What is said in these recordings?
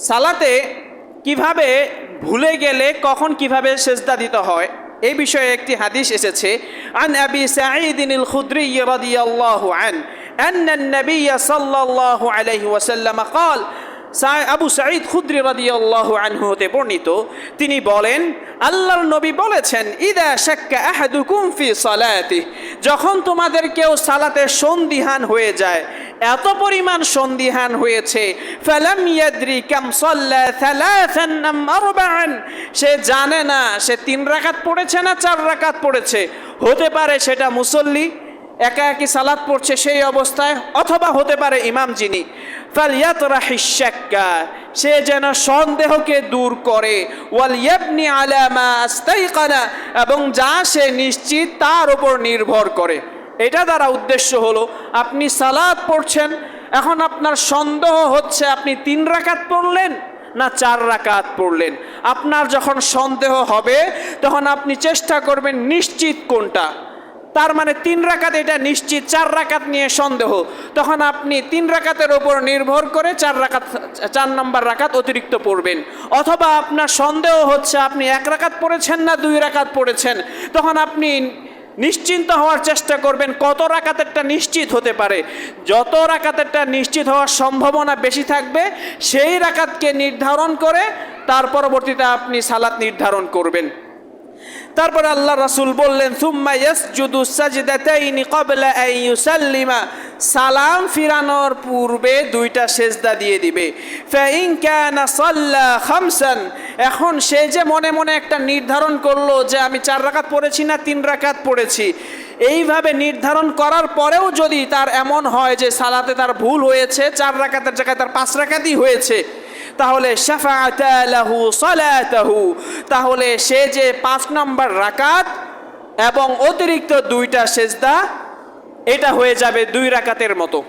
সালাতে কিভাবে ভুলে গেলে কখন কিভাবে সেজদা দিতে হয় এই বিষয়ে একটি হাদিস এসেছে। আন আবি সাঈদ আল খুদরি রাদিয়াল্লাহু আন أن النبي صلى الله عليه وسلم قال আবু সাঈদ খুদরি রাদিয়াল্লাহু আনহু হতে বর্ণিত, তিনি বলেন আল্লাহর নবী বলেছেন, ইদা শাক্কা আহাদুকুম ফি সালাতিহি, যখন তোমাদের কেউ সালাতে সন্দিহান হয়ে যায়, এত পরিমাণ সন্দিহান হয়েছে, ফালাম ইয়াদরি কাম সাল্লা থালাথান আম আরবাআন, সে জানে না সে 3 রাকাত পড়েছে না 4 রাকাত পড়েছে। হতে পারে সেটা মুসল্লি একা একই সালাত পড়ছে সেই অবস্থায়, অথবা হতে পারে ইমাম যিনি। ফালইয়াতরাহিশ শাক্কা, সে যেন সন্দেহকে দূর করে, ওয়াল ইয়াবনি আলা মা আস্তাইকানা, এবং যা সে নিশ্চিত তার উপর নির্ভর করে। এটা দ্বারা উদ্দেশ্য হলো আপনি সালাত পড়ছেন, এখন আপনার সন্দেহ হচ্ছে আপনি 3 রাকাত পড়লেন না 4 রাকাত পড়লেন। আপনার যখন সন্দেহ হবে তখন আপনি চেষ্টা করবেন নিশ্চিত কোনটা, তার মানে 3 রাকাত এটা নিশ্চিত, 4 রাকাত নিয়ে সন্দেহ, তখন আপনি 3 রাকাতের উপর নির্ভর করে 4 নম্বর রাকাত অতিরিক্ত পড়বেন। অথবা আপনার সন্দেহ হচ্ছে আপনি 1 রাকাত পড়েছেন না 2 রাকাত পড়েছেন, তখন আপনি নিশ্চিন্ত হওয়ার চেষ্টা করবেন কত রাকাতেরটা নিশ্চিত হতে পারে। যত রাকাতেরটা নিশ্চিত হওয়ার সম্ভাবনা বেশি থাকবে সেই রাকাতকে নির্ধারণ করে তার পরবর্তীতে আপনি সালাত নির্ধারণ করবেন। তারপরে আল্লাহ রাসূল বললেন, সুম্মা ইয়াসজুদু সাজদাতাইনি ক্বাবলা আন ইউসাল্লিমা, সালাম ফিরানোর পূর্বে 2টা সেজদা দিয়ে দিবে। ফাইন কানা সাল্লা খামসান, এখন সে যে মনে মনে একটা নির্ধারণ করলো যে আমি 4 রাকাত পড়েছি না 3 রাকাত পড়েছি, এইভাবে নির্ধারণ করার পরেও যদি তার এমন হয় যে সালাতে তার ভুল হয়েছে, 4 রাকাতের জায়গায় তার 5 রাকাতই হয়েছে, তাহলে শাফাআতা লাহু সালাতাহু, তাহলে সে যে 5 নম্বর রাকাত এবং অতিরিক্ত 2টা সেজদা এটা হয়ে যাবে 2 রাকাতের মতো।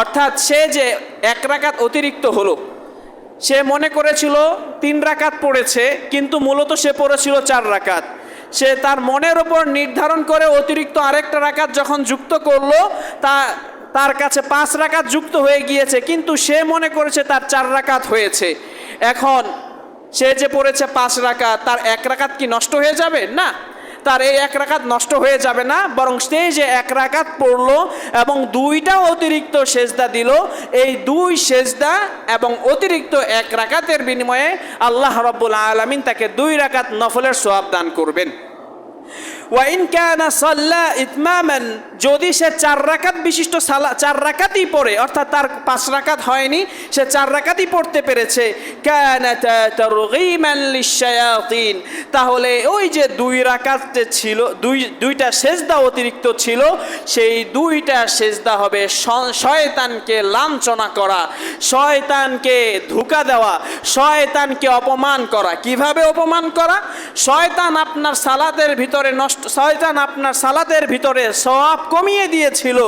অর্থাৎ সে যে 1 রাকাত অতিরিক্ত হলো, সে মনে করেছিল 3 রাকাত পড়েছে কিন্তু মূলত সে পড়েছিল 4 রাকাত। সে তার মনের ওপর নির্ধারণ করে অতিরিক্ত আরেকটা রাকাত যখন যুক্ত করলো, তার কাছে 5 রাকাত যুক্ত হয়ে গিয়েছে, কিন্তু সে মনে করেছে তার 4 রাকাত হয়েছে। এখন সে যে পড়েছে 5 রাকাত, তার 1 রাকাত কি নষ্ট হয়ে যাবে? না, তার এই 1 রাকাত নষ্ট হয়ে যাবে না, বরং সে যে 1 রাকাত পড়লো এবং 2টা অতিরিক্ত সেজদা দিল, এই 2 সেজদা এবং অতিরিক্ত 1 রাকাতের বিনিময়ে আল্লাহ রাব্বুল আলামিন তাকে 2 রাকাত নফলের সওয়াব দান করবেন। ওয়াইন কানা সাল্লা ইতমামান, যদি সে 4 রাকাত বিশিষ্ট 4 রাকাতই পড়ে, অর্থাৎ তার 5 রাকাত হয়নি, সে 4 রাকাতই পড়তে পেরেছে, কানাতা তারগীমান লিশায়াতিন, তাহলে ওই যে 2 রাকাত ছিল, 2টা সেজদা অতিরিক্ত ছিল, সেই 2টা সেজদা হবে শয়তানকে লাঞ্ছনা করা, শয়তানকে ধোঁকা দেওয়া, শয়তানকে অপমান করা। কিভাবে অপমান করা? শয়তান আপনার সালাতের ভিতরে শয়তান আপনার সালাতের ভিতরে সওয়াব কমিয়ে দিয়েছিল,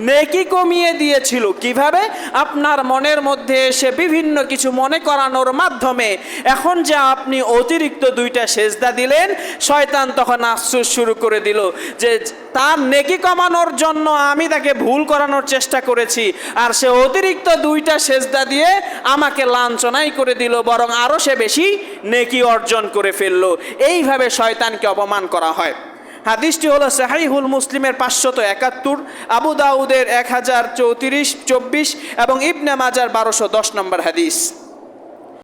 নেকি কমিয়ে দিয়েছিল। কিভাবে? আপনার মনের মধ্যে এসে বিভিন্ন কিছু মনে করানোর মাধ্যমে। এখন যে আপনি অতিরিক্ত 2টা সেজদা দিলেন, শয়তান তখন আফসোস শুরু করে দিল যে তার নেকি কমানোর জন্য আমি তাকে ভুল করানোর চেষ্টা করেছি, আর সে অতিরিক্ত 2টা সেজদা দিয়ে আমাকে লাঞ্ছনাই করে দিল, বরং আরও সে বেশি নেকি অর্জন করে ফেলল। এইভাবে শয়তানকে অপমান করা হয়। হাদিসটি হলো সাহিহুল মুসলিমের 571, আবু দাউদের 1034-24 এবং ইবনে মাজার 1210 নম্বর হাদিস।